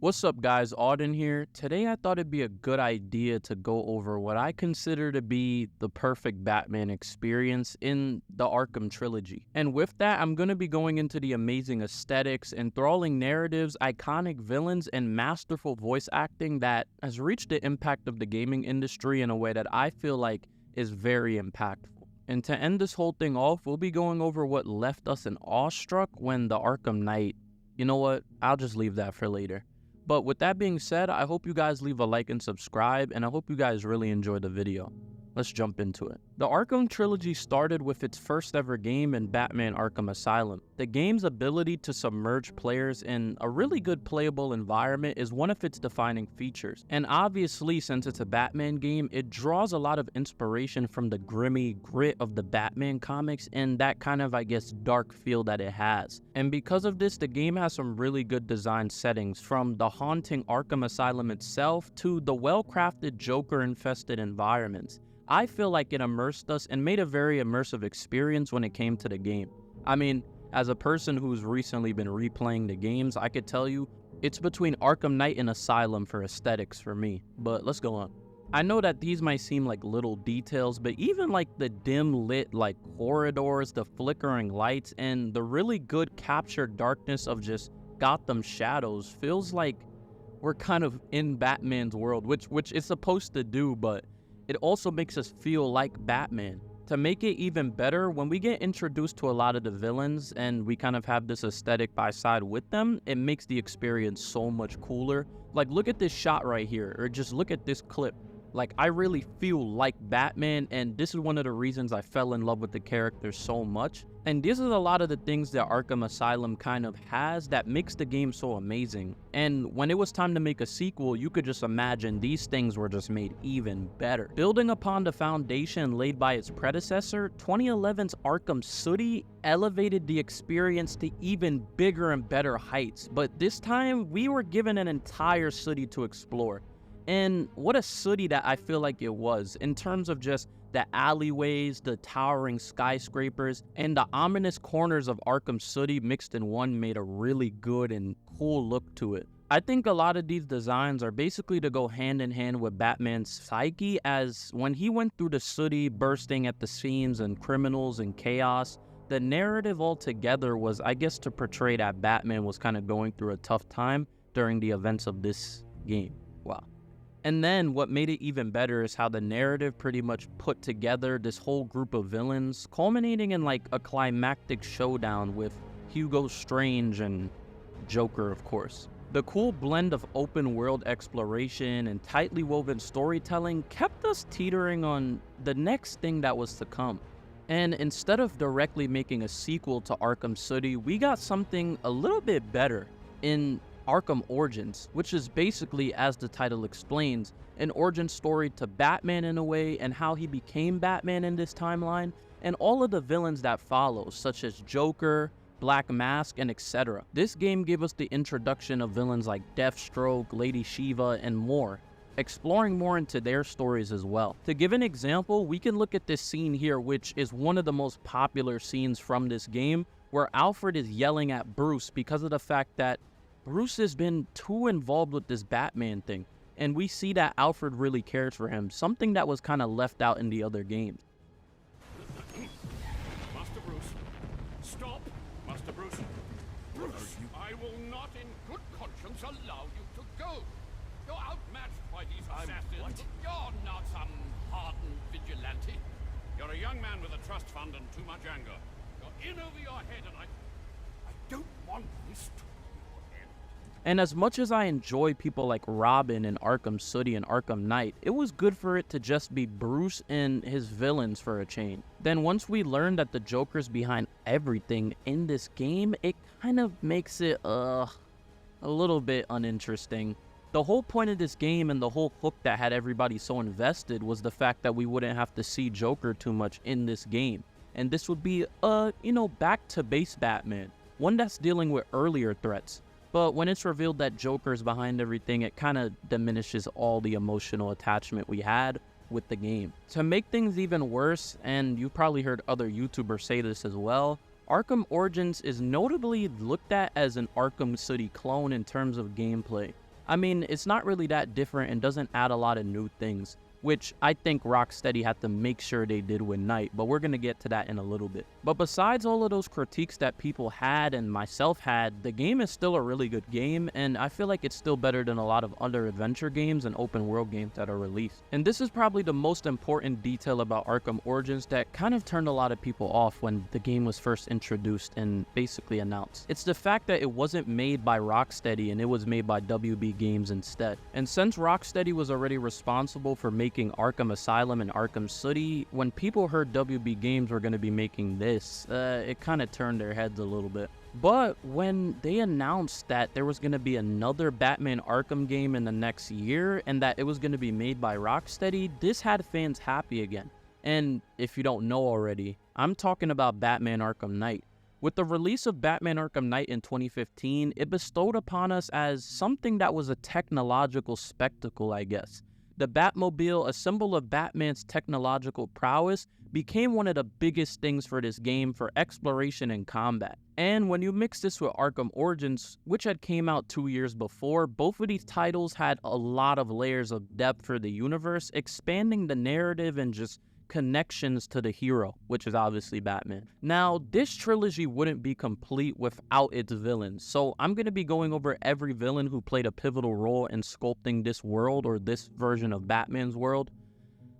What's up guys, Auden here. Today I thought it'd be a good idea to go over what I consider to be the perfect Batman experience in the Arkham Trilogy. And with that, I'm going to be going into the amazing aesthetics, enthralling narratives, iconic villains, and masterful voice acting that has reached the impact of the gaming industry in a way that I feel like is very impactful. And to end this whole thing off, we'll be going over what left us in awestruck when the Arkham Knight. You know what? I'll just leave that for later. But with that being said, I hope you guys leave a like and subscribe, and I hope you guys really enjoy the video. Let's jump into it. The Arkham Trilogy started with its first ever game in Batman Arkham Asylum. The game's ability to submerge players in a really good playable environment is one of its defining features. And obviously, since it's a Batman game, it draws a lot of inspiration from the grimy grit of the Batman comics and that kind of, I guess, dark feel that it has. And because of this, the game has some really good design settings, from the haunting Arkham Asylum itself to the well-crafted Joker-infested environments. I feel like it immersed us and made a very immersive experience when it came to the game. I mean, as a person who's recently been replaying the games, I could tell you it's between Arkham Knight and Asylum for aesthetics for me, but let's go on. I know that these might seem like little details, but even like the dim lit like corridors, the flickering lights, and the really good captured darkness of just Gotham shadows feels like we're kind of in Batman's world, which it's supposed to do, but it also makes us feel like Batman. To make it even better, when we get introduced to a lot of the villains and we kind of have this aesthetic by side with them, it makes the experience so much cooler. Like, look at this shot right here, or just look at this clip. Like, I really feel like Batman, and this is one of the reasons I fell in love with the character so much. And this is a lot of the things that Arkham Asylum kind of has that makes the game so amazing. And when it was time to make a sequel, you could just imagine these things were just made even better. Building upon the foundation laid by its predecessor, 2011's Arkham City elevated the experience to even bigger and better heights. But this time, we were given an entire city to explore. And what a city that I feel like it was, in terms of just the alleyways, the towering skyscrapers, and the ominous corners of Arkham City mixed in one made a really good and cool look to it. I think a lot of these designs are basically to go hand in hand with Batman's psyche, as when he went through the city bursting at the seams and criminals and chaos, the narrative altogether was, I guess, to portray that Batman was kind of going through a tough time during the events of this game. Wow. And then what made it even better is how the narrative pretty much put together this whole group of villains, culminating in like a climactic showdown with Hugo Strange and Joker, of course. The cool blend of open world exploration and tightly woven storytelling kept us teetering on the next thing that was to come. And instead of directly making a sequel to Arkham City, we got something a little bit better in Arkham Origins, which is basically, as the title explains, an origin story to Batman in a way, and how he became Batman in this timeline, and all of the villains that follow, such as Joker, Black Mask, and etc. This game gave us the introduction of villains like Deathstroke, Lady Shiva, and more, exploring more into their stories as well. To give an example, we can look at this scene here, which is one of the most popular scenes from this game, where Alfred is yelling at Bruce because of the fact that Bruce has been too involved with this Batman thing, and we see that Alfred really cares for him, something that was kind of left out in the other games. Master Bruce, stop! Master Bruce, Bruce, I will not in good conscience allow you to go. You're outmatched by these assassins. You're not some hardened vigilante. You're a young man with a trust fund and too much anger. You're in over your head, and I don't want this to. And as much as I enjoy people like Robin in Arkham City and Arkham Knight, it was good for it to just be Bruce and his villains for a change. Then once we learned that the Joker's behind everything in this game, it kind of makes it a little bit uninteresting. The whole point of this game and the whole hook that had everybody so invested was the fact that we wouldn't have to see Joker too much in this game. And this would be back to base Batman, one that's dealing with earlier threats. But when it's revealed that Joker's behind everything, it kind of diminishes all the emotional attachment we had with the game. To make things even worse, and you've probably heard other YouTubers say this as well, Arkham Origins is notably looked at as an Arkham City clone in terms of gameplay. I mean, it's not really that different and doesn't add a lot of new things, which I think Rocksteady had to make sure they did with Knight, but we're going to get to that in a little bit. But besides all of those critiques that people had and myself had, the game is still a really good game, and I feel like it's still better than a lot of other adventure games and open world games that are released. And this is probably the most important detail about Arkham Origins that kind of turned a lot of people off when the game was first introduced and basically announced. It's the fact that it wasn't made by Rocksteady and it was made by WB Games instead. And since Rocksteady was already responsible for making Arkham Asylum and Arkham City, when people heard WB Games were going to be making this, it kind of turned their heads a little bit. But when they announced that there was going to be another Batman Arkham game in the next year and that it was going to be made by Rocksteady, this had fans happy again. And if you don't know already, I'm talking about Batman Arkham Knight. With the release of Batman Arkham Knight in 2015, it bestowed upon us as something that was a technological spectacle, I guess. The Batmobile, a symbol of Batman's technological prowess, became one of the biggest things for this game for exploration and combat. And when you mix this with Arkham Origins, which had came out 2 years before, both of these titles had a lot of layers of depth for the universe, expanding the narrative and just connections to the hero, which is obviously Batman. Now, this trilogy wouldn't be complete without its villains, so I'm going to be going over every villain who played a pivotal role in sculpting this world or this version of Batman's world.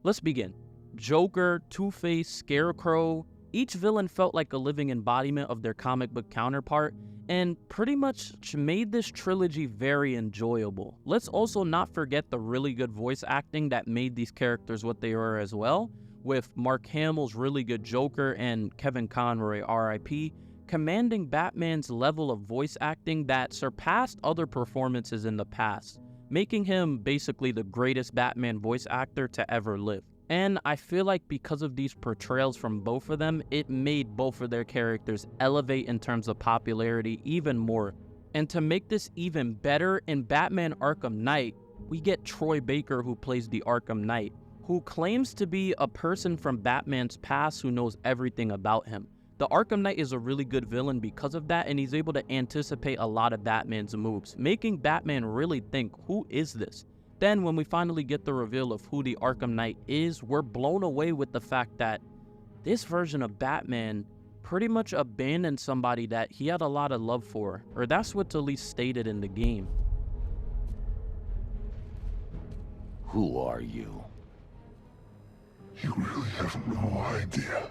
Let's begin. Joker, Two-Face, Scarecrow, each villain felt like a living embodiment of their comic book counterpart, and pretty much made this trilogy very enjoyable. Let's also not forget the really good voice acting that made these characters what they were as well, with Mark Hamill's really good Joker and Kevin Conroy, RIP, commanding Batman's level of voice acting that surpassed other performances in the past, making him basically the greatest Batman voice actor to ever live. And I feel like because of these portrayals from both of them, it made both of their characters elevate in terms of popularity even more. And to make this even better, in Batman Arkham Knight, we get Troy Baker, who plays the Arkham Knight, who claims to be a person from Batman's past who knows everything about him. The Arkham Knight is a really good villain because of that, and he's able to anticipate a lot of Batman's moves, making Batman really think, who is this? Then when we finally get the reveal of who the Arkham Knight is, we're blown away with the fact that this version of Batman pretty much abandoned somebody that he had a lot of love for, or that's what's at least stated in the game. Who are you? You really have no idea,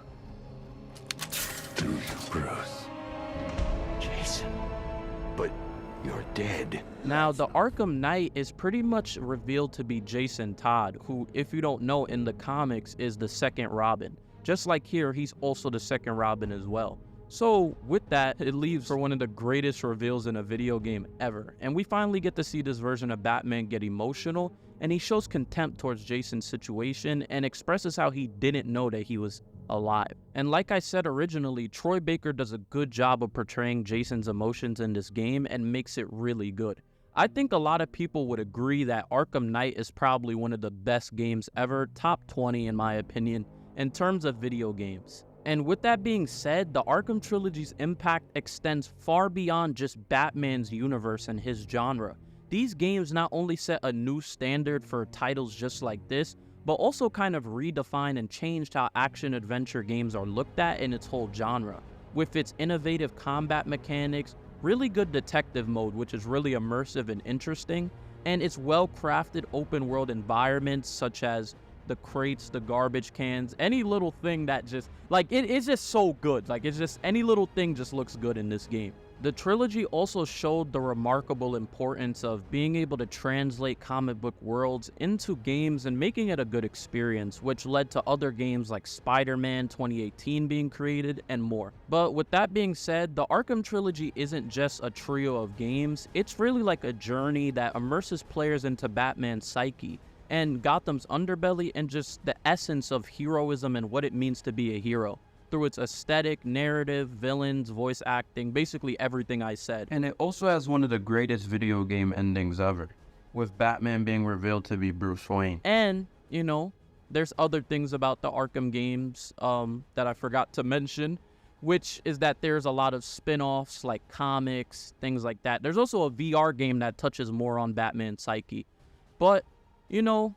do you, Bruce. Jason. But you're dead. Now, the Arkham Knight is pretty much revealed to be Jason Todd, who, if you don't know, in the comics is the second Robin. Just like here, he's also the second Robin as well. So with that, it leaves for one of the greatest reveals in a video game ever. And we finally get to see this version of Batman get emotional, and he shows contempt towards Jason's situation and expresses how he didn't know that he was alive. And like I said originally, Troy Baker does a good job of portraying Jason's emotions in this game and makes it really good. I think a lot of people would agree that Arkham Knight is probably one of the best games ever, top 20 in my opinion, in terms of video games. And with that being said, the Arkham Trilogy's impact extends far beyond just Batman's universe and his genre. These games not only set a new standard for titles just like this, but also kind of redefined and changed how action-adventure games are looked at in its whole genre. With its innovative combat mechanics, really good detective mode, which is really immersive and interesting, and its well-crafted open-world environments such as the crates, the garbage cans, any little thing that just, like, it's just so good. Like, it's just, any little thing just looks good in this game. The trilogy also showed the remarkable importance of being able to translate comic book worlds into games and making it a good experience, which led to other games like Spider-Man 2018 being created and more. But with that being said, the Arkham Trilogy isn't just a trio of games, it's really like a journey that immerses players into Batman's psyche and Gotham's underbelly and just the essence of heroism and what it means to be a hero, through its aesthetic, narrative, villains, voice acting, basically everything I said. And it also has one of the greatest video game endings ever, with Batman being revealed to be Bruce Wayne. And, you know, there's other things about the Arkham games that I forgot to mention. which is that there's a lot of spin-offs like comics, things like that. There's also a VR game that touches more on Batman's psyche. But, you know,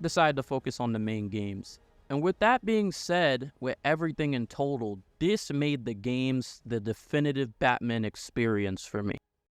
decided to focus on the main games. And with that being said, with everything in total, this made the games the definitive Batman experience for me.